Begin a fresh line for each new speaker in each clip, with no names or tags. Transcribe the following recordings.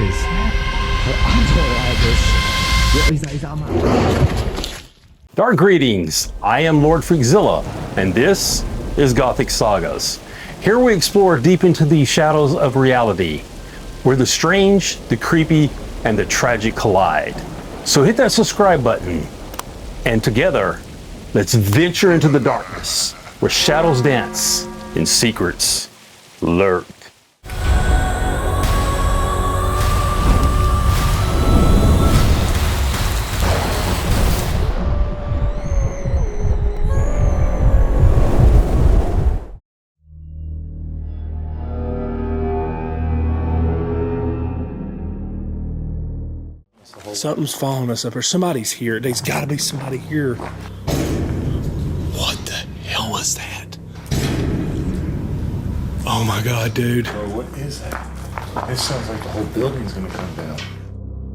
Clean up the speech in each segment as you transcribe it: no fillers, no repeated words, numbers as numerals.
is.
Dark greetings, I am Lord Freakzilla, and this is Gothic Sagas. Here we explore deep into the shadows of reality, where the strange, the creepy, and the tragic collide. So hit that subscribe button, and together, let's venture into the darkness, where shadows dance and secrets lurk.
Something's following us up here. Somebody's here. There's got to be somebody here. What the hell was that? Oh my God, dude.
Bro, what is that? It sounds like the whole building's gonna come down.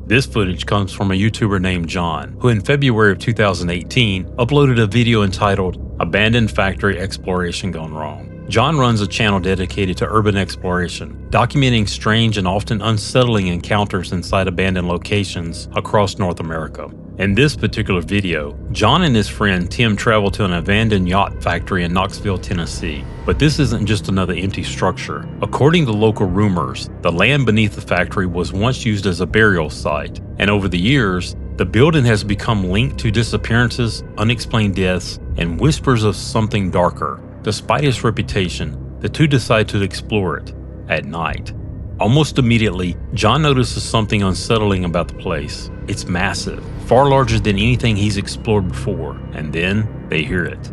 This footage comes from a YouTuber named John, who in February of 2018 uploaded a video entitled Abandoned Factory Exploration Gone Wrong. John runs a channel dedicated to urban exploration, documenting strange and often unsettling encounters inside abandoned locations across North America. In this particular video, John and his friend Tim travel to an abandoned yacht factory in Knoxville, Tennessee. But this isn't just another empty structure. According to local rumors, the land beneath the factory was once used as a burial site, and over the years, the building has become linked to disappearances, unexplained deaths, and whispers of something darker. Despite its reputation, the two decide to explore it at night. Almost immediately, John notices something unsettling about the place. It's massive, far larger than anything he's explored before, and then they hear it.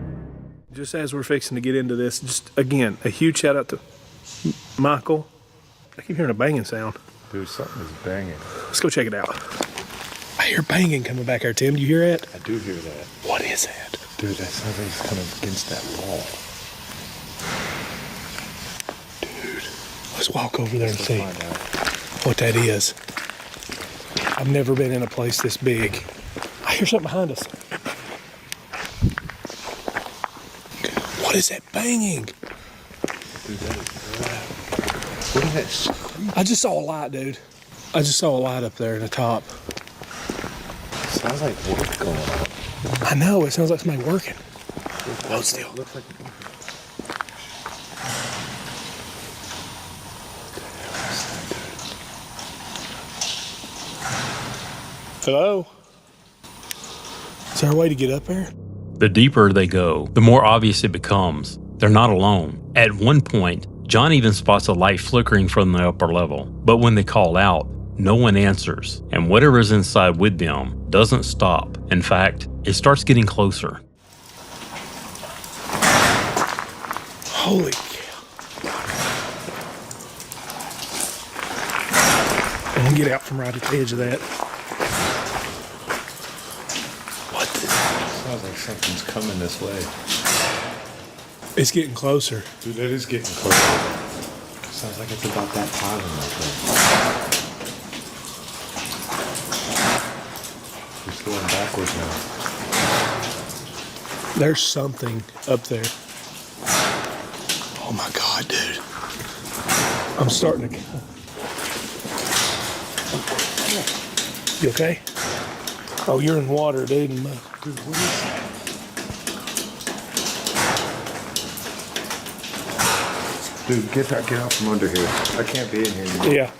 Just as we're fixing to get into this, just again, a huge shout out to Michael. I keep hearing a banging sound.
Dude, something is banging.
Let's go check it out. I hear banging coming back here, Tim. Do you hear it?
I do hear that.
What is that?
Dude, that sounds like it's kind of against that wall.
Let's walk over there and see what that is. I've never been in a place this big. I hear something behind us. What is that banging?
Dude, that is loud. What is that scream?
I just saw a light, dude. I just saw a light up there in the top.
Sounds like work going on.
I know, it sounds like somebody working. Hold still.
Looks like
Hello? Is there a way to get up there?
The deeper they go, the more obvious it becomes. They're not alone. At one point, John even spots a light flickering from the upper level. But when they call out, no one answers, and whatever is inside with them doesn't stop. In fact, it starts getting closer.
Holy cow. I'm gonna get out from right at the edge of that. What the?
sounds like something's coming this way.
It's getting closer.
Dude, that is getting closer. Sounds like it's about that time right there. It's going backwards now.
There's something up there. Oh my God, dude. I'm starting to... You okay? Oh, you're in water, dude.
Dude, what is that? Dude, get out from under here. I can't be in here anymore.
Yeah.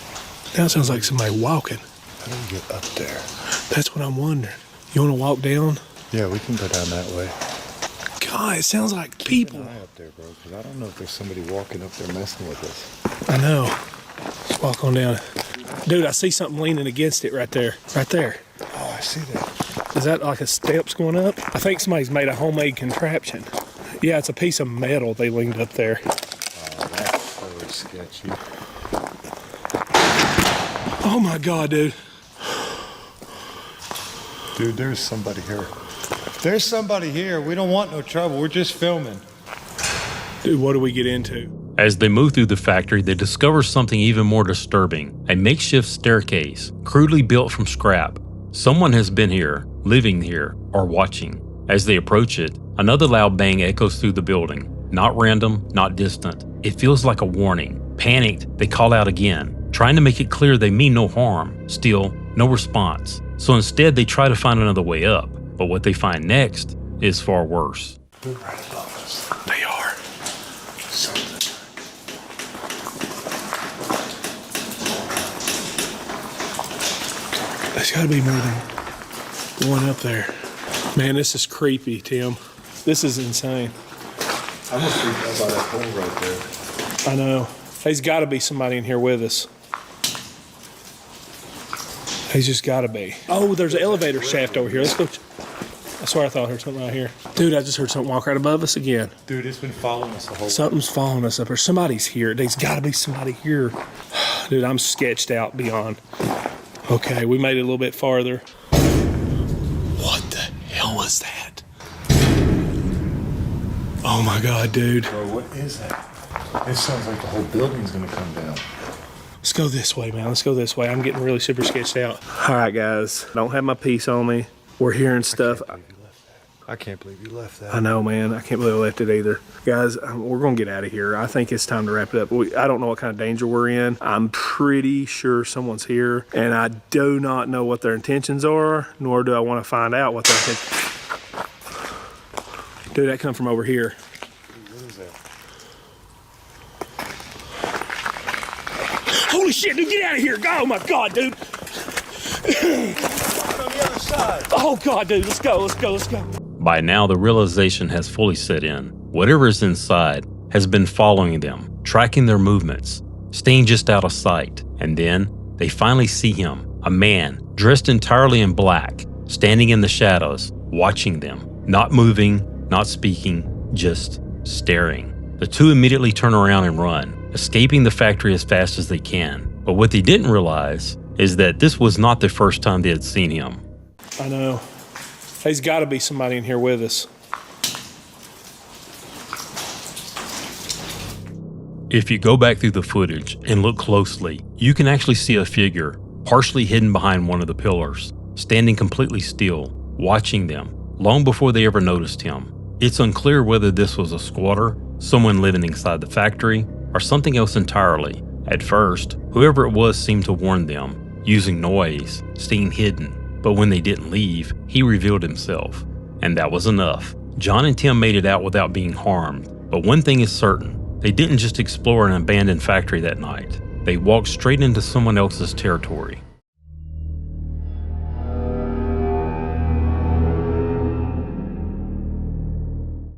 That sounds like somebody walking.
How do we get up there?
That's what I'm wondering. You want to walk down?
Yeah, we can go down that way.
God, it sounds like people.
Keep an eye up there, bro, because I don't know if there's somebody walking up there messing with us.
I know. Let's walk on down. Dude, I see something leaning against it right there. Right there.
Oh, I see that.
Is that like a steps going up? I think somebody's made a homemade contraption. Yeah, it's a piece of metal they leaned up there.
Oh, that's so sketchy.
Oh my God, dude.
Dude, there's somebody here. There's somebody here. We don't want no trouble. We're just filming.
Dude, what do we get into?
As they move through the factory, they discover something even more disturbing, a makeshift staircase, crudely built from scrap. Someone has been here, living here, or watching. As they approach it, another loud bang echoes through the building. Not random, not distant. It feels like a warning. Panicked, they call out again, trying to make it clear they mean no harm. Still, no response. So instead, they try to find another way up. But what they find next is far worse.
They're right above us.
They are.
Something.
There's got to be more than one up there. Man, this is creepy, Tim. This is insane.
I'm gonna freak out by that hole right there.
I know. There's got to be somebody in here with us. He's just got to be. Oh, there's an elevator shaft over here. Let's go. I swear I thought I heard something right here. Dude, I just heard something walk right above us again.
Dude, it's been following us the whole way.
Something's following us up here. Somebody's here. There's got to be somebody here. Dude, I'm sketched out beyond. Okay, we made it a little bit farther. What the hell was that? Oh my God, dude.
Bro, what is that? It sounds like the whole building's gonna come down.
Let's go this way, man. Let's go this way. I'm getting really super sketched out. All right, guys. I don't have my piece on me. We're hearing stuff.
I can't believe you left that.
I know, man. I can't believe I left it either. Guys, we're going to get out of here. I think it's time to wrap it up. I don't know what kind of danger we're in. I'm pretty sure someone's here, and I do not know what their intentions are, nor do I want to find out what their intentions. Dude, that come from over here.
What is that?
Holy shit, dude, get out of here. Oh, my God, dude.
On the other side.
Oh, God, dude, let's go, let's go, let's go.
By now, the realization has fully set in. Whatever is inside has been following them, tracking their movements, staying just out of sight. And then they finally see him, a man dressed entirely in black, standing in the shadows, watching them, not moving, not speaking, just staring. The two immediately turn around and run, escaping the factory as fast as they can. But what they didn't realize is that this was not the first time they had seen him.
I know. There's got to be somebody in here with us.
If you go back through the footage and look closely, you can actually see a figure, partially hidden behind one of the pillars, standing completely still, watching them, long before they ever noticed him. It's unclear whether this was a squatter, someone living inside the factory, or something else entirely. At first, whoever it was seemed to warn them, using noise, staying hidden. But when they didn't leave, he revealed himself. And that was enough. John and Tim made it out without being harmed. But one thing is certain, they didn't just explore an abandoned factory that night. They walked straight into someone else's territory.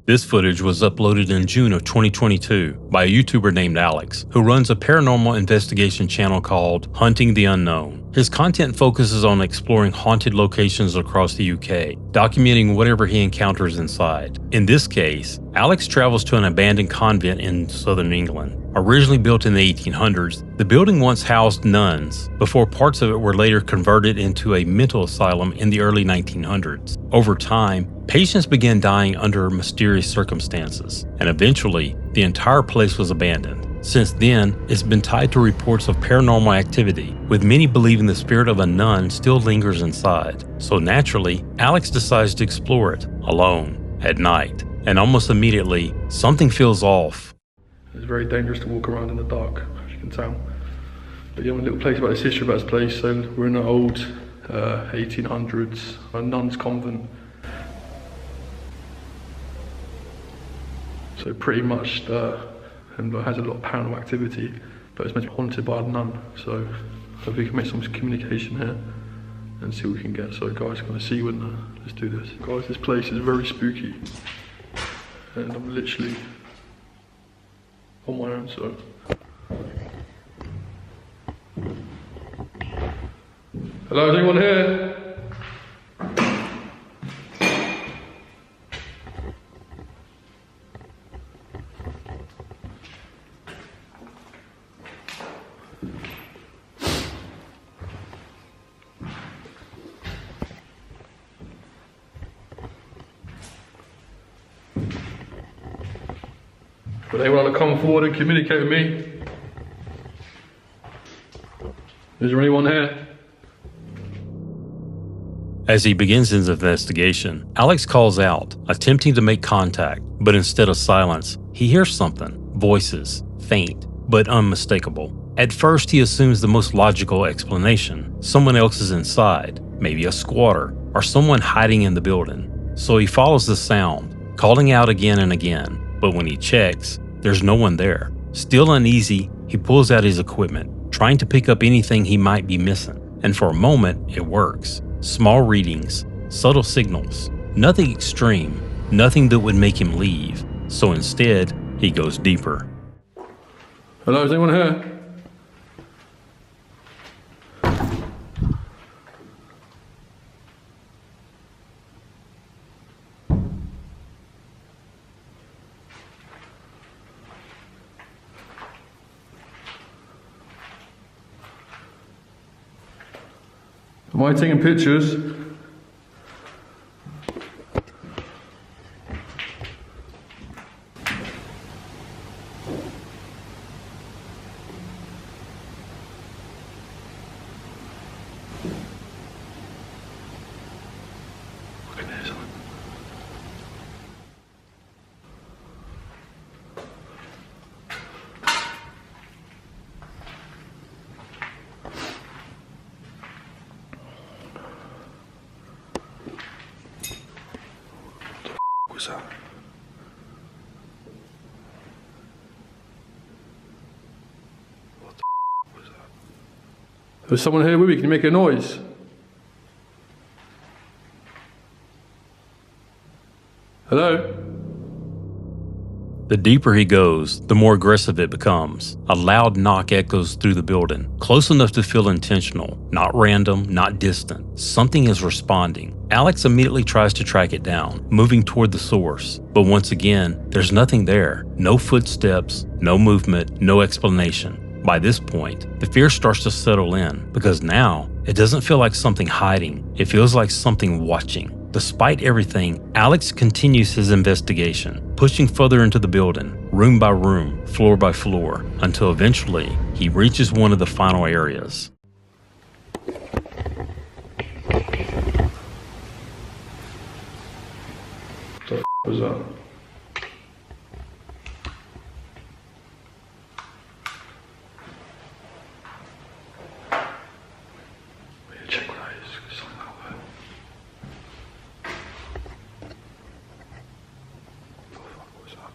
This footage was uploaded in June of 2022 by a YouTuber named Alex, who runs a paranormal investigation channel called Hunting the Unknown. His content focuses on exploring haunted locations across the UK, documenting whatever he encounters inside. In this case, Alex travels to an abandoned convent in southern England. Originally built in the 1800s, the building once housed nuns, before parts of it were later converted into a mental asylum in the early 1900s. Over time, patients began dying under mysterious circumstances, and eventually, the entire place was abandoned. Since then, it's been tied to reports of paranormal activity, with many believing the spirit of a nun still lingers inside. So naturally, Alex decides to explore it, alone, at night. And almost immediately, something feels off.
It's very dangerous to walk around in the dark, as you can tell. But yeah, a little place about this history about this place. So we're in an old 1800s, a nun's convent. So pretty much and has a lot of paranormal activity, but it's meant to be haunted by a nun. So if we can make some communication here and see what we can get. So guys, gonna see when let's do this. Guys, this place is very spooky, and I'm literally on my own. So hello, is anyone here? Would anyone want to come forward and communicate with me? Is there anyone here?
As he begins his investigation, Alex calls out, attempting to make contact, but instead of silence, he hears something. Voices, faint, but unmistakable. At first, he assumes the most logical explanation. Someone else is inside, maybe a squatter, or someone hiding in the building. So he follows the sound, calling out again and again. But when he checks, there's no one there. Still uneasy, he pulls out his equipment, trying to pick up anything he might be missing. And for a moment, it works. Small readings, subtle signals, nothing extreme, nothing that would make him leave. So instead, he goes deeper.
Hello, is anyone here? Am I taking pictures? Was that? What the was that? There's someone here with me, can you make a noise? Hello?
The deeper he goes, the more aggressive it becomes. A loud knock echoes through the building, close enough to feel intentional, not random, not distant. Something is responding. Alex immediately tries to track it down, moving toward the source. But once again, there's nothing there. No footsteps, no movement, no explanation. By this point, the fear starts to settle in, because now, it doesn't feel like something hiding. It feels like something watching. Despite everything, Alex continues his investigation, pushing further into the building, room by room, floor by floor, until eventually he reaches one of the final areas.
What the was that? Check what that is, 'cause something out there. What the fuck was that?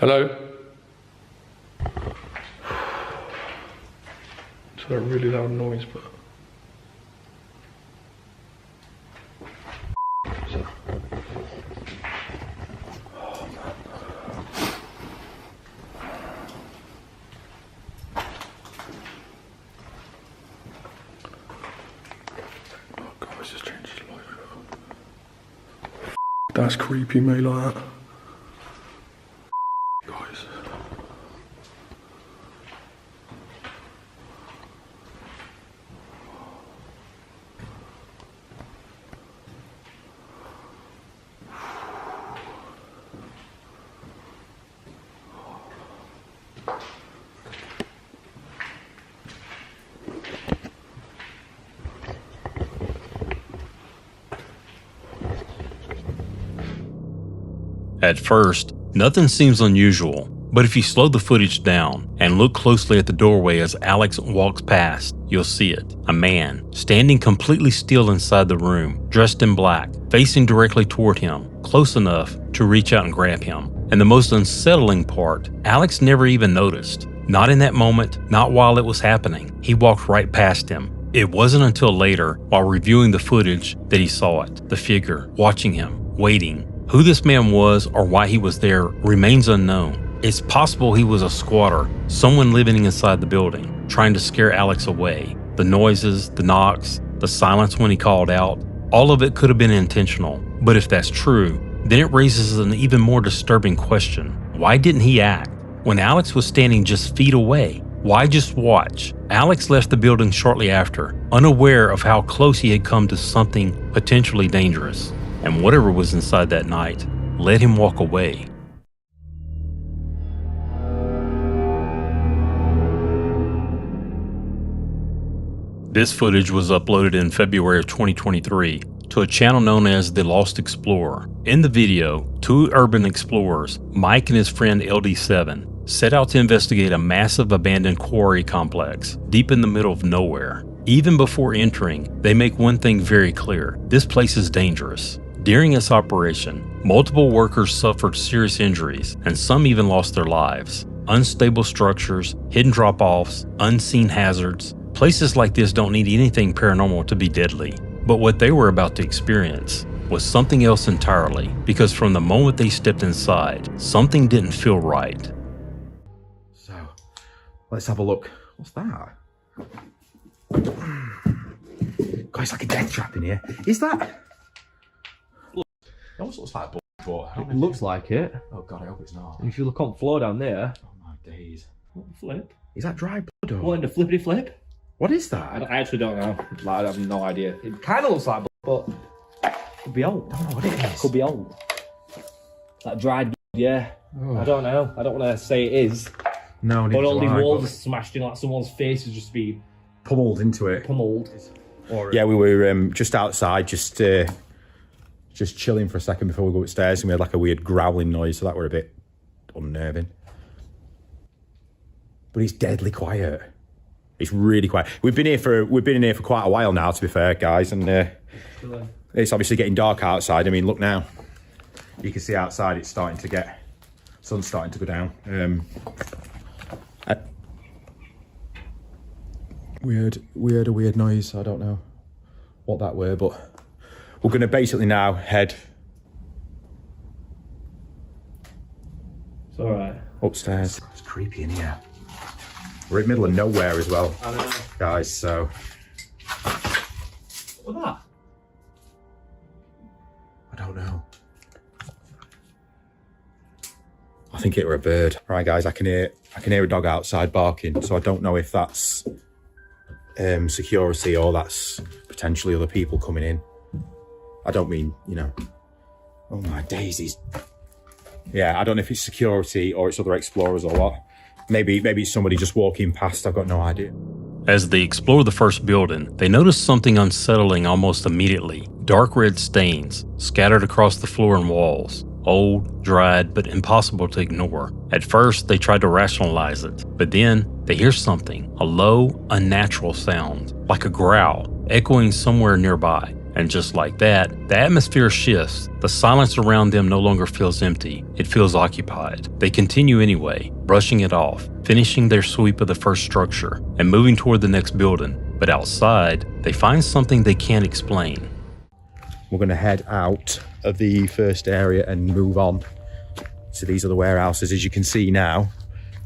Hello? It's a really loud noise, but... Just changed his life. That's creepy, mate, like that. Guys.
At first, nothing seems unusual, but if you slow the footage down and look closely at the doorway as Alex walks past, you'll see it. A man, standing completely still inside the room, dressed in black, facing directly toward him, close enough to reach out and grab him. And the most unsettling part, Alex never even noticed. Not in that moment, not while it was happening. He walked right past him. It wasn't until later, while reviewing the footage, that he saw it. The figure, watching him, waiting. Who this man was or why he was there remains unknown. It's possible he was a squatter, someone living inside the building, trying to scare Alex away. The noises, the knocks, the silence when he called out, all of it could have been intentional. But if that's true, then it raises an even more disturbing question. Why didn't he act? When Alex was standing just feet away, why just watch? Alex left the building shortly after, unaware of how close he had come to something potentially dangerous. And whatever was inside that night, let him walk away. This footage was uploaded in February of 2023, to a channel known as The Lost Explorer. In the video, two urban explorers, Mike and his friend LD7, set out to investigate a massive abandoned quarry complex deep in the middle of nowhere. Even before entering, they make one thing very clear: this place is dangerous. During its operation, multiple workers suffered serious injuries, and some even lost their lives. Unstable structures, hidden drop-offs, unseen hazards. Places like this don't need anything paranormal to be deadly. But what they were about to experience was something else entirely, because from the moment they stepped inside, something didn't feel right.
So, let's have a look. What's that? God, it's like a death trap in here. Is that? It almost looks like but
It looks like it.
oh God, I hope it's not.
And if you look on the floor down there,
Oh my days.
what the flip?
Is that dry blood? Or...
What in the flippity flip?
What is that?
I actually don't know. Like, I have no idea. It kind of looks like blood, but could be old.
I don't know what it is.
Could be old. Like dried, yeah.
Oh.
I don't know. I don't want to say it is.
No,
But all these walls are smashed in, like someone's face has just been
pummeled into it.
pummeled.
Yeah, we were just outside, just chilling for a second before we go upstairs, and we had like a weird growling noise, so that were a bit unnerving. But it's deadly quiet. It's really quiet. We've been in here for quite a while now, to be fair, guys, and it's obviously getting dark outside. I mean, look now. You can see outside it's starting to get, sun's starting to go down. We heard a weird noise. I don't know what that were, but we're going to basically now head
It's alright.
upstairs. It's creepy in here. We're in the middle of nowhere as well,
I know.
guys, so...
What's that?
I don't know. I think it were a bird. Right, guys, I can hear a dog outside barking, so I don't know if that's security or that's potentially other people coming in. I don't mean, you know... Oh my daisies. Yeah, I don't know if it's security or it's other explorers or what. Maybe it's somebody just walking past, I've got no idea.
As they explore the first building, they notice something unsettling almost immediately. Dark red stains scattered across the floor and walls. Old, dried, but impossible to ignore. At first, they tried to rationalize it, but then they hear something, a low, unnatural sound, like a growl, echoing somewhere nearby. And just like that, the atmosphere shifts. The silence around them no longer feels empty, it feels occupied. They continue anyway, brushing it off, finishing their sweep of the first structure, and moving toward the next building. But outside, they find something they can't explain.
We're going to head out of the first area and move on. So these are the warehouses. As you can see now,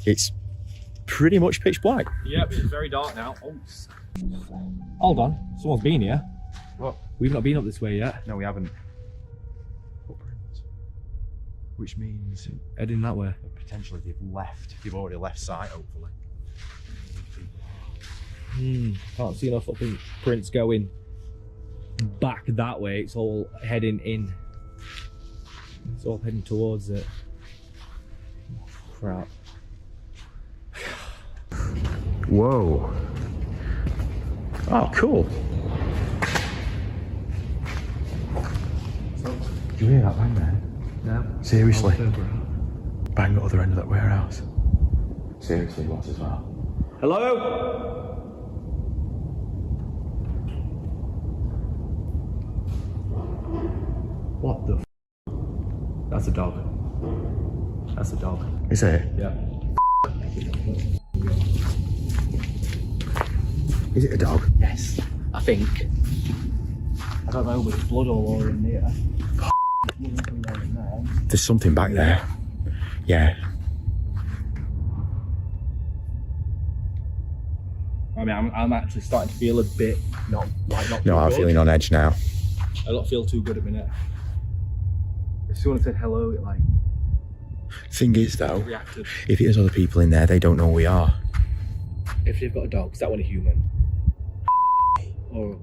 it's pretty much pitch black.
Yep, it's very dark now. Oh. Hold on, someone's been here.
What?
We've not been up this way yet.
No, we haven't. Footprints. Which means
Heading that way.
potentially they've already left site, hopefully.
Can't see enough footprints going back that way. It's all heading in. It's all heading towards it. Crap.
Whoa. Oh, cool. Did you hear that bang there?
No.
Seriously? Bang at the other end of that warehouse. Seriously, what as well?
Hello? What the That's a dog. That's a dog.
Is it?
Yeah.
Is it a dog?
Yes. I think. I don't know, but there's blood all over in there.
There's something back there. Yeah.
I mean, I'm actually starting to feel a bit not
No, I'm
good.
feeling on edge now.
I don't feel too good at the minute. If someone said hello, it like
Thing is though,
reacted.
if there's other people in there, they don't know who we are.
If they've got a dog, is that one a human? Or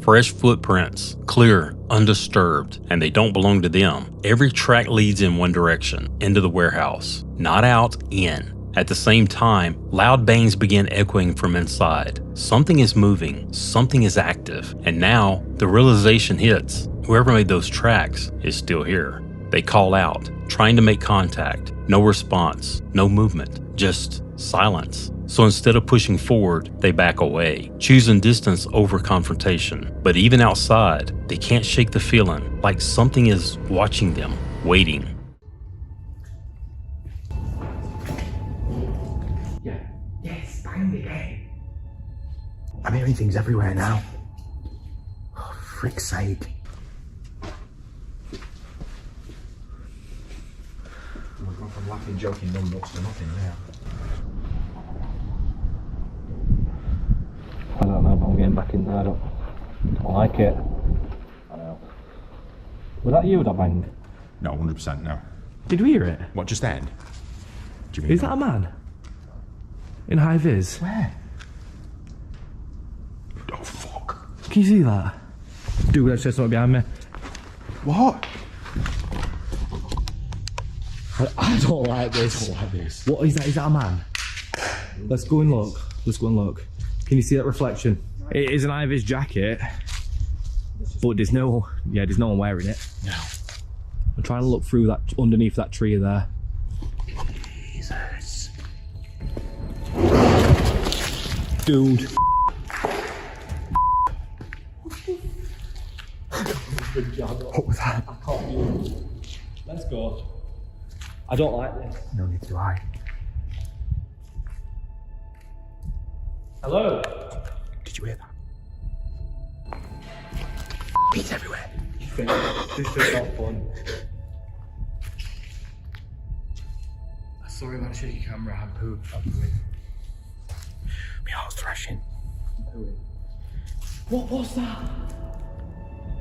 Fresh footprints, clear, undisturbed, and they don't belong to them. Every track leads in one direction, into the warehouse. Not out, in. At the same time, loud bangs begin echoing from inside. Something is moving, something is active, and now the realization hits. Whoever made those tracks is still here. They call out, trying to make contact. No response, no movement, just silence. So instead of pushing forward, they back away, choosing distance over confrontation. But even outside, they can't shake the feeling like something is watching them, waiting.
Yes, bang again. I'm hearing things everywhere now. Oh, frick's sake. We've gone from laughing, joking, numbnuts to nothing now.
I don't know, but I'm getting back in there. I don't like it. I know. Was that you that banged?
No, 100% no.
Did we hear it?
What, just then? Do you mean
Is that a man? In high vis?
Where? Oh, fuck.
Can you see that? Dude, there's just something behind me.
What?
I don't like this. What is that? Is that a man? Let's go and look. Let's go and look. Can you see that reflection? It is an high vis jacket, but there's no one wearing it.
No.
I'm trying to look through that, underneath that tree there.
Jesus.
Dude.
What was that?
I can't do it. Let's go. I don't like this.
No need to lie.
Hello?
Did you hear that? Bees everywhere.
This is not fun. Sorry about the shaky camera. I'm pooing.
My heart's thrashing.
What was that?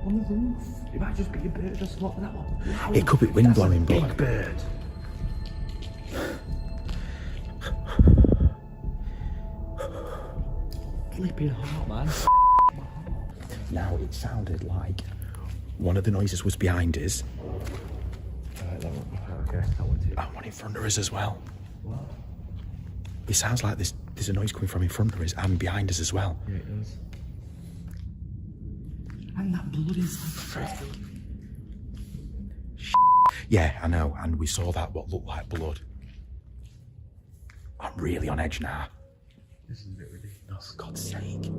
On the roof? It might just be a bird or something like that one. Wow.
It could be wind blowing,
Big
but
bird. Flipping heart, man.
now it sounded like one of the noises was behind us.
Okay, I want to.
And one in front of us as well.
What?
It sounds like there's a noise coming from in front of us and behind us as well.
Yeah, it does. And that blood is like
Yeah, I know, and we saw that what looked like blood. I'm really on edge now.
This is a bit ridiculous.
For God's sake.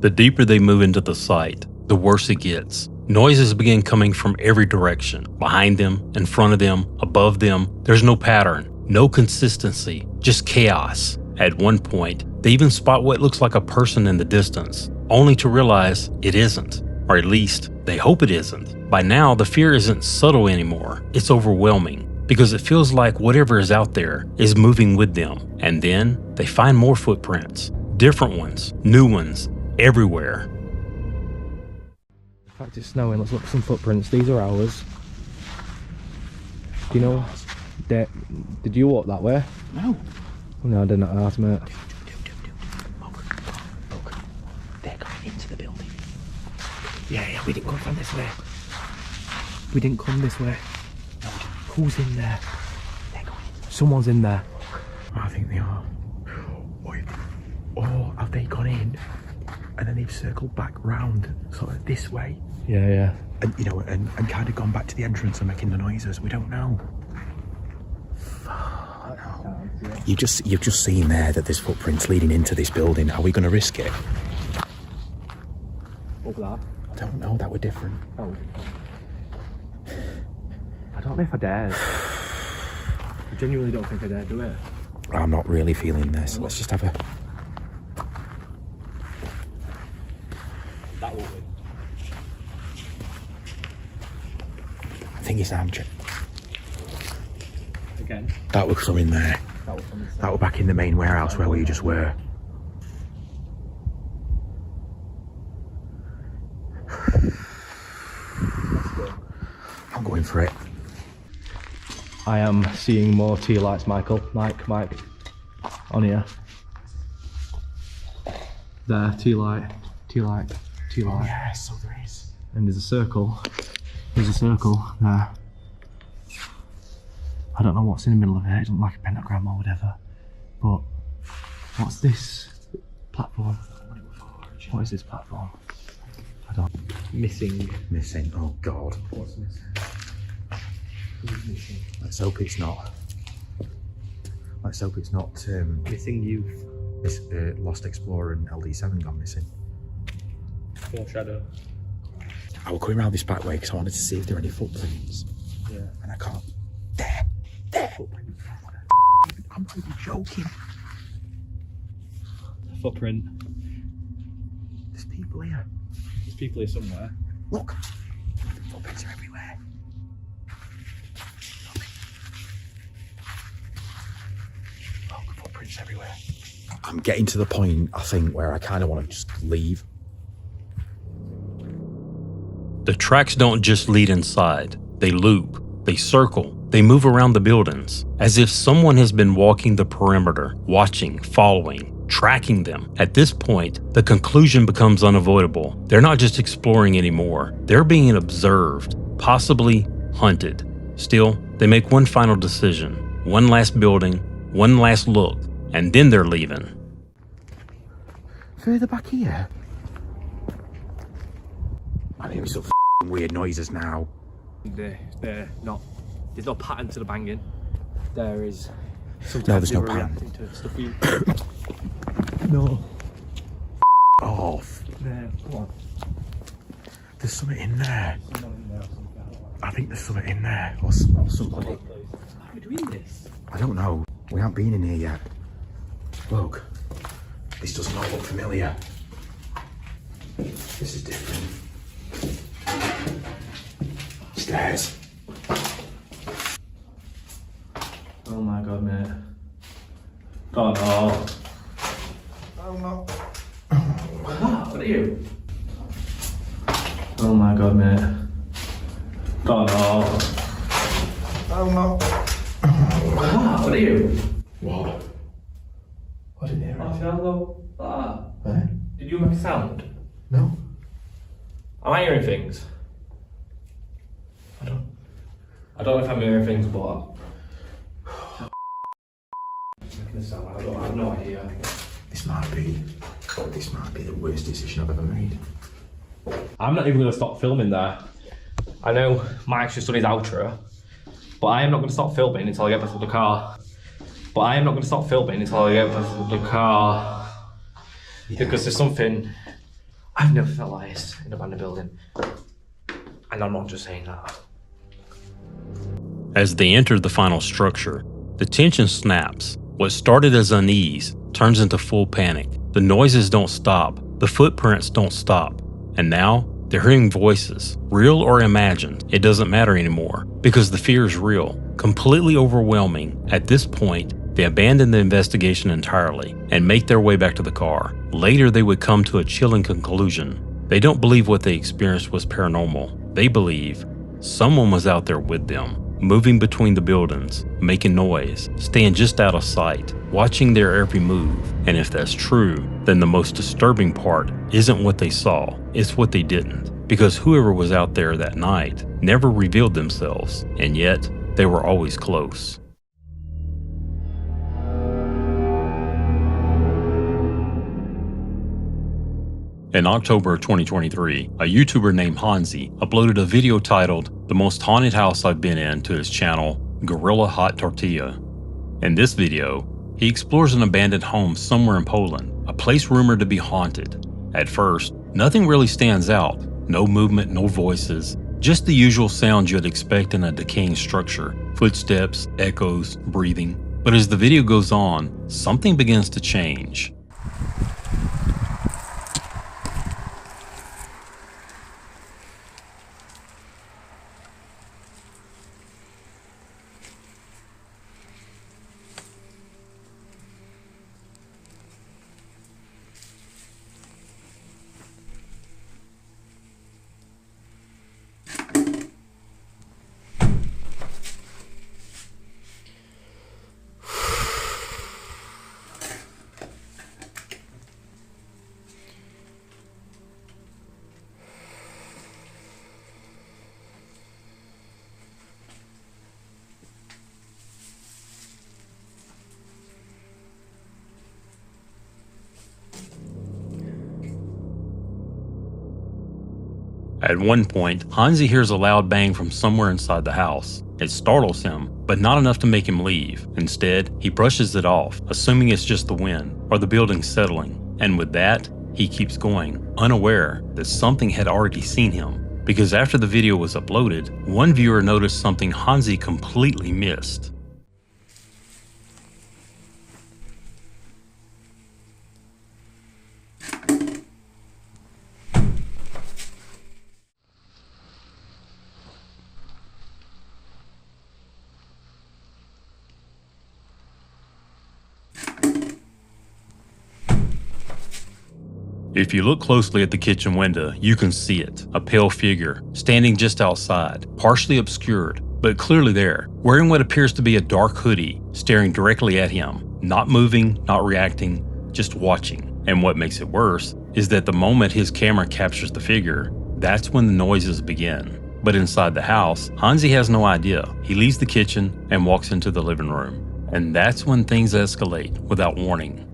The deeper they move into the site, the worse it gets. Noises begin coming from every direction. Behind them, in front of them, above them. There's no pattern, no consistency, just chaos. At one point, they even spot what looks like a person in the distance, only to realize it isn't. Or at least, they hope it isn't. By now, the fear isn't subtle anymore. It's overwhelming, because it feels like whatever is out there is moving with them. And then, they find more footprints. Different ones, new ones, everywhere.
In fact, it's snowing. Let's look at some footprints. These are ours. Do you know? Did you walk that way?
No.
No, I didn't ask, mate.
Look. They're going into the building.
Yeah, we didn't come from this way. We didn't come this way. Who's in there?
They're going into
Someone's in there.
I think they are. Or have they gone in and then they've circled back round sort of this way
Yeah.
and you know and kind of gone back to the entrance and making the noises? We don't know. You've just seen there that there's footprints leading into this building. Are we going to risk it?
What was that?
I don't know. That were different.
Oh. I don't know if I dare. I genuinely don't think I dare do it.
I'm not really feeling this. Let's just have a.
That will be.
I think it's Amjad.
Again.
That was from in there.
That was from the
That were back in the main warehouse where we just were. I'm going for it.
I am seeing more tea lights, Michael. Mike. On here. There, tea light.
Yes, so there is.
And there's a circle. There. I don't know what's in the middle of it. It doesn't like a pentagram or whatever. But what's this platform? What is this platform? I don't. Missing.
Missing. Oh God.
What's missing? Who's missing?
Let's hope it's not. Let's hope it's not.
Missing youth.
This Lost Explorer and LD7 gone missing.
Foreshadow.
I was coming around this back way because I wanted to see if there are any footprints.
Yeah.
And I can't. There. Footprints. I'm not even joking.
A footprint.
There's people here.
There's people here somewhere.
Look. Footprints are everywhere. Look, footprints everywhere. I'm getting to the point, I think, where I kind of want to just leave.
The tracks don't just lead inside, they loop, they circle, they move around the buildings, as if someone has been walking the perimeter, watching, following, tracking them. At this point, the conclusion becomes unavoidable. They're not just exploring anymore, they're being observed, possibly hunted. Still, they make one final decision, one last building, one last look, and then they're leaving.
Further back here. I hear some weird noises now.
They're not. There's no pattern to the banging. There is.
No, there's no pattern.
To stuff you. No.
Off.
There. Come on.
There's something in there. I think there's something in there. Or somebody.
How are we doing this?
I don't know. We haven't been in here yet. Look. This does not look familiar. This is different. Stairs.
Oh my god, mate. Oh no.
Oh no.
What are you? Oh my god, mate. Oh no.
Oh no.
What are you?
What? I didn't hear it.
Hello.
Eh?
Did you make a sound?
No.
Am I hearing things? I don't know if I'm hearing things, but making a sound. I have no idea.
This might be the worst decision I've ever made.
I'm not even going to stop filming there. I know Mike's just done his outro, but I am not going to stop filming until I get back to the car. Because there's something I've never felt like this in a abandoned building. And I'm not just saying that.
As they enter the final structure, the tension snaps. What started as unease turns into full panic. The noises don't stop, the footprints don't stop, and now they're hearing voices, real or imagined. It doesn't matter anymore, because the fear is real, completely overwhelming. At this point, they abandon the investigation entirely and make their way back to the car. Later, they would come to a chilling conclusion. They don't believe what they experienced was paranormal. They believe someone was out there with them, moving between the buildings, making noise, staying just out of sight, watching their every move. And if that's true, then the most disturbing part isn't what they saw, it's what they didn't. Because whoever was out there that night never revealed themselves, and yet they were always close. In October of 2023, a YouTuber named Hansi uploaded a video titled "The Most Haunted House I've Been In" to his channel, Gorilla Hot Tortilla. In this video, he explores an abandoned home somewhere in Poland, a place rumored to be haunted. At first, nothing really stands out. No movement, no voices, just the usual sounds you'd expect in a decaying structure. Footsteps, echoes, breathing. But as the video goes on, something begins to change. At one point, Hansi hears a loud bang from somewhere inside the house. It startles him, but not enough to make him leave. Instead, he brushes it off, assuming it's just the wind or the building settling. And with that, he keeps going, unaware that something had already seen him. Because after the video was uploaded, one viewer noticed something Hansi completely missed. If you look closely at the kitchen window, you can see it, a pale figure, standing just outside, partially obscured, but clearly there, wearing what appears to be a dark hoodie, staring directly at him, not moving, not reacting, just watching. And what makes it worse is that the moment his camera captures the figure, that's when the noises begin. But inside the house, Hansi has no idea. He leaves the kitchen and walks into the living room. And that's when things escalate without warning.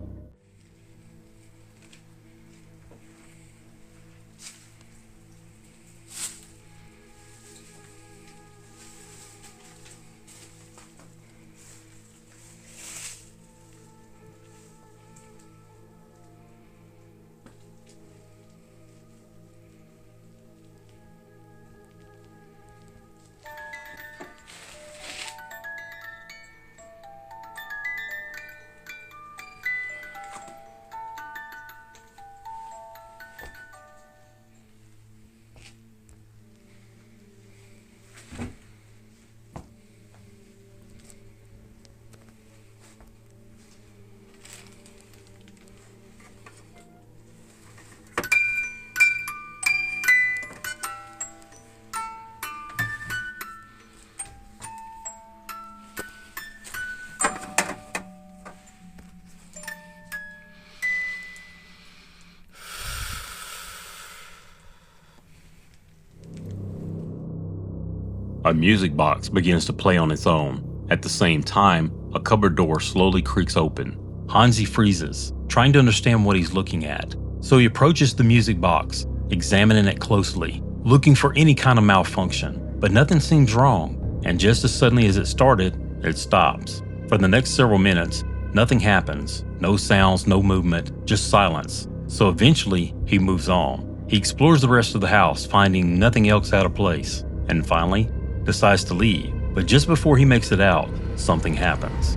A music box begins to play on its own. At the same time, a cupboard door slowly creaks open. Hansi freezes, trying to understand what he's looking at. So he approaches the music box, examining it closely, looking for any kind of malfunction. But nothing seems wrong, and just as suddenly as it started, it stops. For the next several minutes, nothing happens. No sounds, no movement, just silence. So eventually, he moves on. He explores the rest of the house, finding nothing else out of place. And finally, decides to leave, but just before he makes it out, something happens.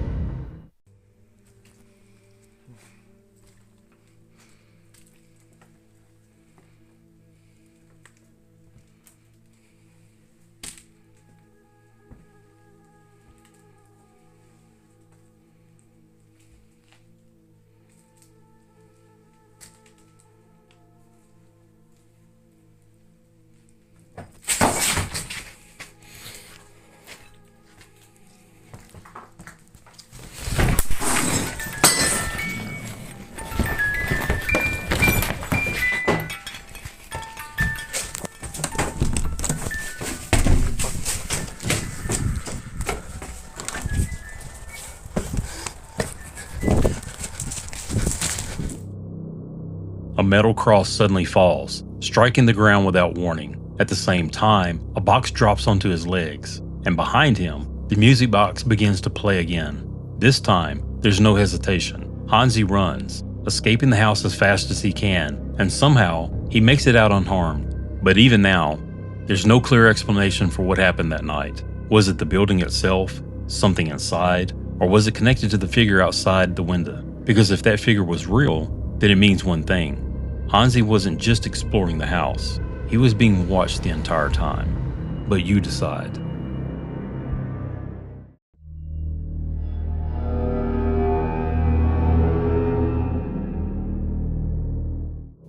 A metal cross suddenly falls, striking the ground without warning. At the same time, a box drops onto his legs, and behind him, the music box begins to play again. This time, there's no hesitation. Hansi runs, escaping the house as fast as he can, and somehow, he makes it out unharmed. But even now, there's no clear explanation for what happened that night. Was it the building itself, something inside, or was it connected to the figure outside the window? Because if that figure was real, then it means one thing. Hansi wasn't just exploring the house, he was being watched the entire time. But you decide.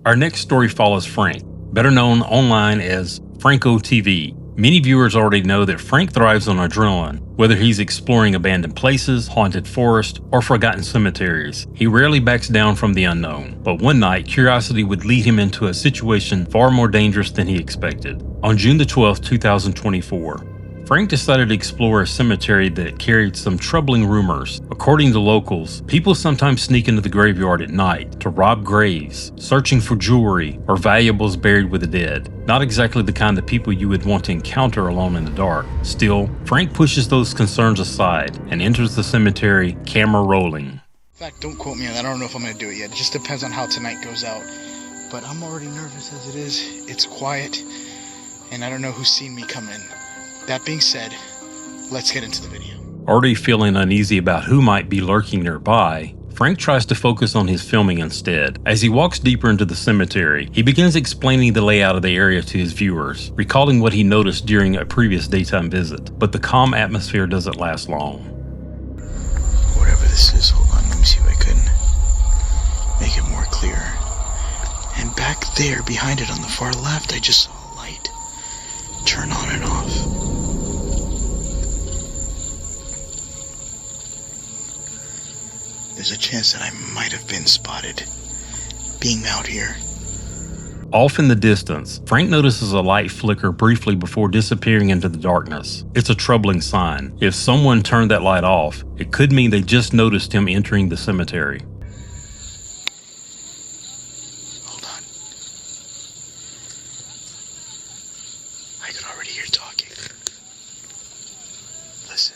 Our next story follows Frank, better known online as Franco TV. Many viewers already know that Frank thrives on adrenaline, whether he's exploring abandoned places, haunted forests, or forgotten cemeteries. He rarely backs down from the unknown, but one night, curiosity would lead him into a situation far more dangerous than he expected. On June the 12th, 2024, Frank decided to explore a cemetery that carried some troubling rumors. According to locals, people sometimes sneak into the graveyard at night to rob graves, searching for jewelry or valuables buried with the dead. Not exactly the kind of people you would want to encounter alone in the dark. Still, Frank pushes those concerns aside and enters the cemetery, camera rolling.
In fact, don't quote me on that. I don't know if I'm going to do it yet. It just depends on how tonight goes out. But I'm already nervous as it is. It's quiet, and I don't know who's seen me come in. That being said, let's get into the video.
Already feeling uneasy about who might be lurking nearby, Frank tries to focus on his filming instead. As he walks deeper into the cemetery, he begins explaining the layout of the area to his viewers, recalling what he noticed during a previous daytime visit. But the calm atmosphere doesn't last long.
Whatever this is, hold on, let me see if I can make it more clear. And back there, behind it on the far left, I just saw a light turn on and off. There's a chance that I might have been spotted being out here.
Off in the distance, Frank notices a light flicker briefly before disappearing into the darkness. It's a troubling sign. If someone turned that light off, it could mean they just noticed him entering the cemetery.
Hold on. I could already hear talking. Listen.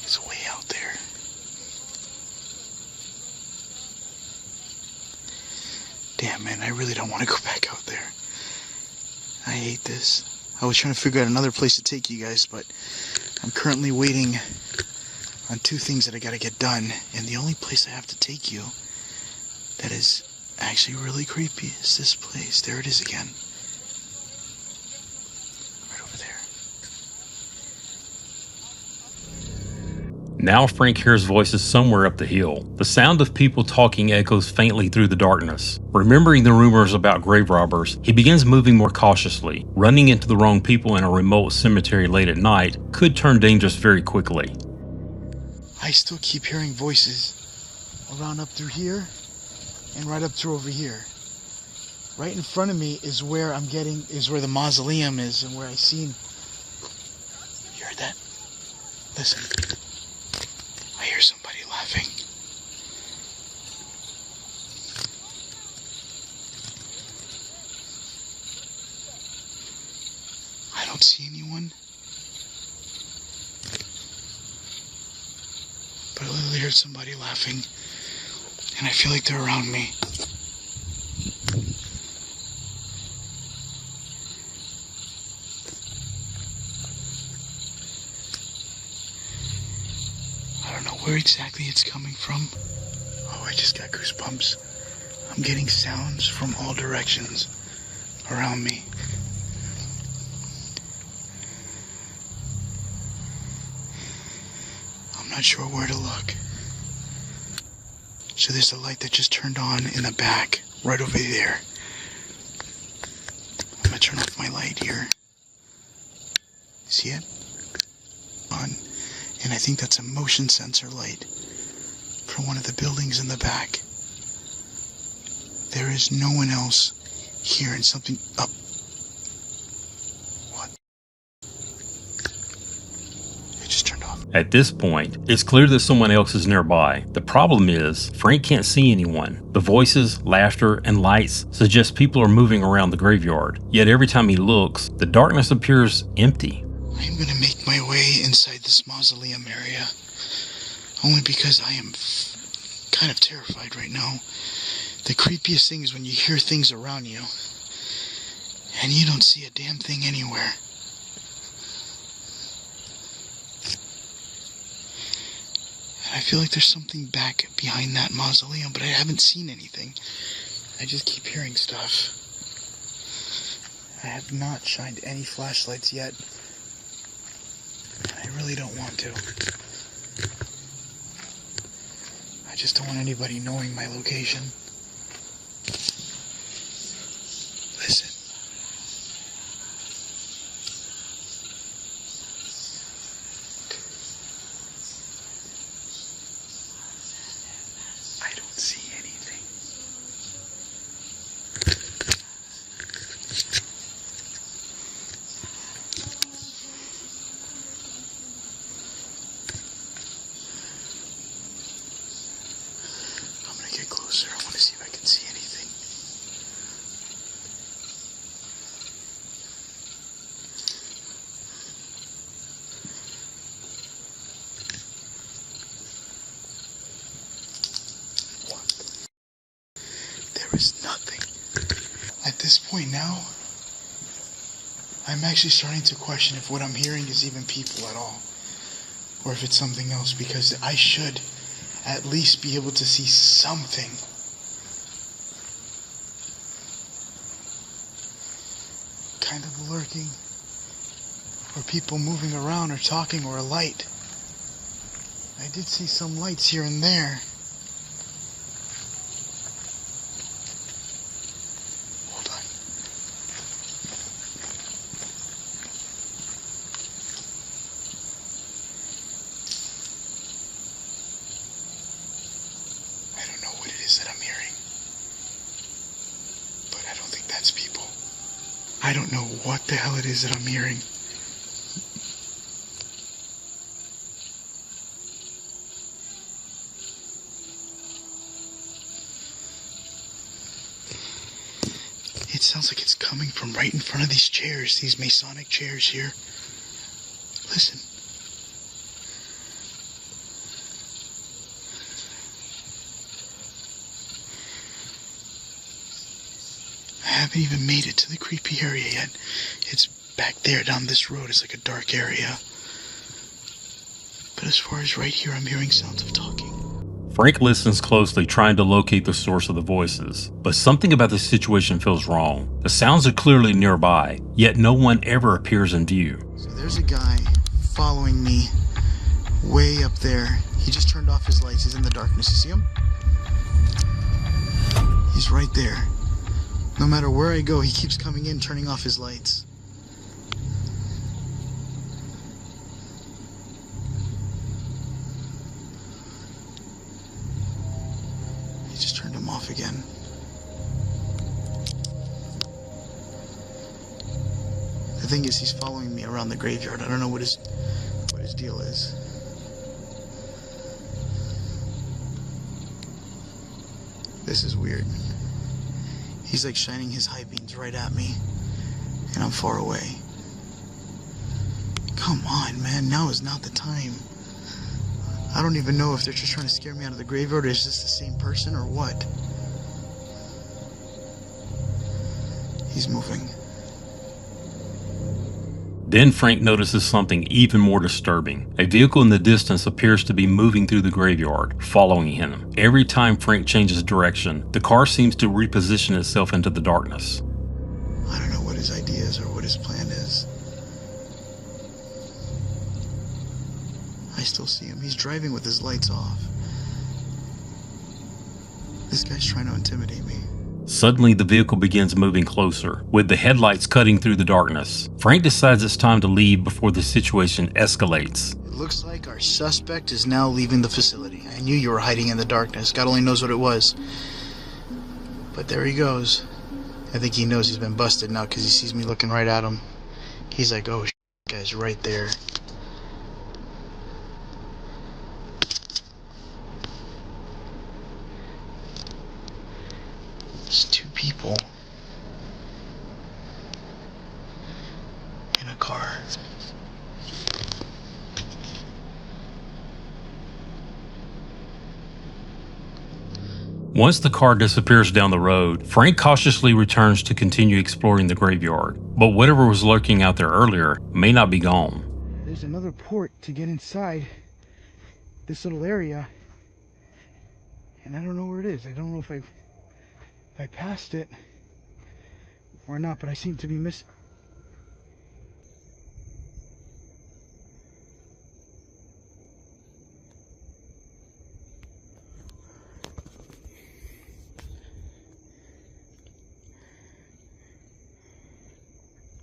It's way out there. Damn, man, I really don't want to go back out there. I hate this. I was trying to figure out another place to take you guys, but I'm currently waiting on two things that I gotta get done, and the only place I have to take you that is actually really creepy is this place. There it is again. Right over there.
Now Frank hears voices somewhere up the hill. The sound of people talking echoes faintly through the darkness. Remembering the rumors about grave robbers, he begins moving more cautiously. Running into the wrong people in a remote cemetery late at night could turn dangerous very quickly.
I still keep hearing voices around up through here and right up through over here. Right in front of me is where where the mausoleum is and where I seen. You heard that? Listen. I hear somebody laughing. I don't see anyone. But I literally heard somebody laughing, and I feel like they're around me. I don't know where exactly it's coming from. Oh, I just got goosebumps. I'm getting sounds from all directions around me. I'm not sure where to look. So there's a light that just turned on in the back, right over there. I'm gonna turn off my light here. See it? On. And I think that's a motion sensor light from one of the buildings in the back. There is no one else here, and something up. What? It just turned off.
At this point, it's clear that someone else is nearby. The problem is, Frank can't see anyone. The voices, laughter, and lights suggest people are moving around the graveyard. Yet every time he looks, the darkness appears empty.
I'm gonna make my way inside this mausoleum area, only because I am kind of terrified right now. The creepiest thing is when you hear things around you, and you don't see a damn thing anywhere. And I feel like there's something back behind that mausoleum, but I haven't seen anything. I just keep hearing stuff. I have not shined any flashlights yet. I really don't want to. I just don't want anybody knowing my location. Listen. point now, I'm actually starting to question if what I'm hearing is even people at all, or if it's something else, because I should at least be able to see something. Kind of lurking, or people moving around or talking, or a light. I did see some lights here and there. Hold on. I don't know what it is that I'm hearing, but I don't think that's people. I don't know what the hell it is that I'm hearing. It sounds like it's coming from right in front of these chairs, these Masonic chairs here. Listen. I haven't even made it to the creepy area yet. It's back there down this road. It's like a dark area. But as far as right here, I'm hearing sounds of talking.
Frank listens closely, trying to locate the source of the voices, but something about the situation feels wrong. The sounds are clearly nearby, yet no one ever appears in view.
So there's a guy following me way up there. He just turned off his lights. He's in the darkness. You see him? He's right there. No matter where I go, he keeps coming in, turning off his lights. He just turned him off again. The thing is, he's following me around the graveyard. I don't know what his deal is. This is weird. He's like shining his high beams right at me, and I'm far away. Come on, man, now is not the time. I don't even know if they're just trying to scare me out of the graveyard, or is this the same person, or what? He's moving.
Then Frank notices something even more disturbing. A vehicle in the distance appears to be moving through the graveyard, following him. Every time Frank changes direction, the car seems to reposition itself into the darkness.
I don't know what his idea is or what his plan is. I still see him. He's driving with his lights off. This guy's trying to intimidate me.
Suddenly, the vehicle begins moving closer, with the headlights cutting through the darkness. Frank decides it's time to leave before the situation escalates.
It looks like our suspect is now leaving the facility. I knew you were hiding in the darkness. God only knows what it was. But there he goes. I think he knows he's been busted now because he sees me looking right at him. He's like, oh, guy's right there. There's two people in a car.
Once the car disappears down the road, Frank cautiously returns to continue exploring the graveyard. But whatever was lurking out there earlier may not be gone.
There's another port to get inside this little area, and I don't know where it is. I don't know if I passed it or not, but I seem to be missing.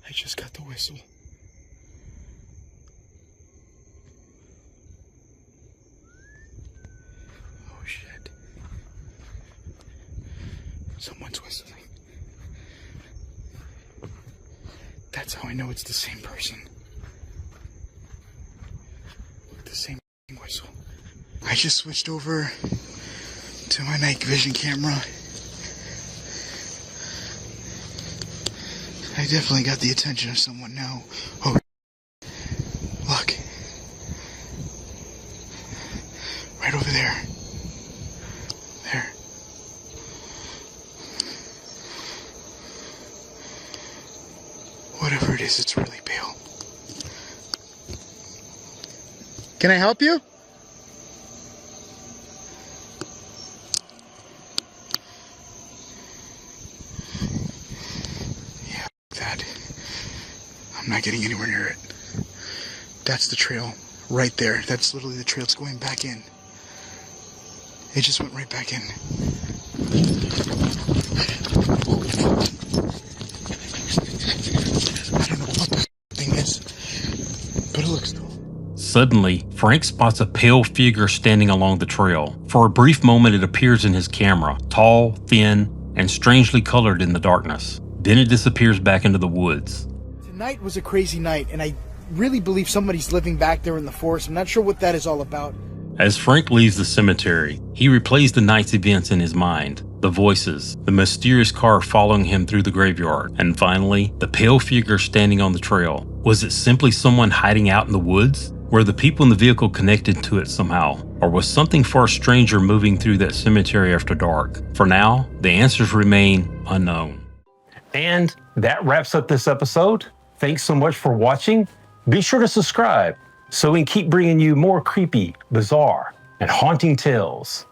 I just got the whistle. Oh shit. Someone's whistling. That's how I know it's the same person. The same whistle. I just switched over to my night vision camera. I definitely got the attention of someone now. Oh, look. Right over there. There. is. It's really pale. Can I help you? Yeah, that. I'm not getting anywhere near it. That's the trail right there. That's literally the trail. It's going back in. It just went right back in. I don't know what the thing is, but it looks cool.
Suddenly, Frank spots a pale figure standing along the trail. For a brief moment, it appears in his camera, tall, thin, and strangely colored in the darkness. Then it disappears back into the woods.
Tonight was a crazy night, and I really believe somebody's living back there in the forest. I'm not sure what that is all about.
As Frank leaves the cemetery, he replays the night's events in his mind. The voices, the mysterious car following him through the graveyard, and finally, the pale figure standing on the trail. Was it simply someone hiding out in the woods? Were the people in the vehicle connected to it somehow? Or was something far stranger moving through that cemetery after dark? For now, the answers remain unknown.
And that wraps up this episode. Thanks so much for watching. Be sure to subscribe so we can keep bringing you more creepy, bizarre, and haunting tales.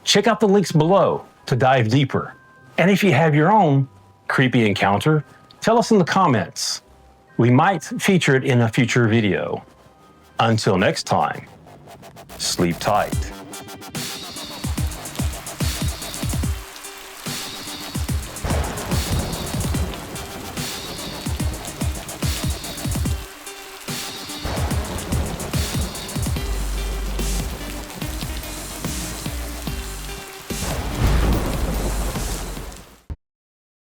Check out the links below to dive deeper. And if you have your own creepy encounter, tell us in the comments. We might feature it in a future video. Until next time, sleep tight.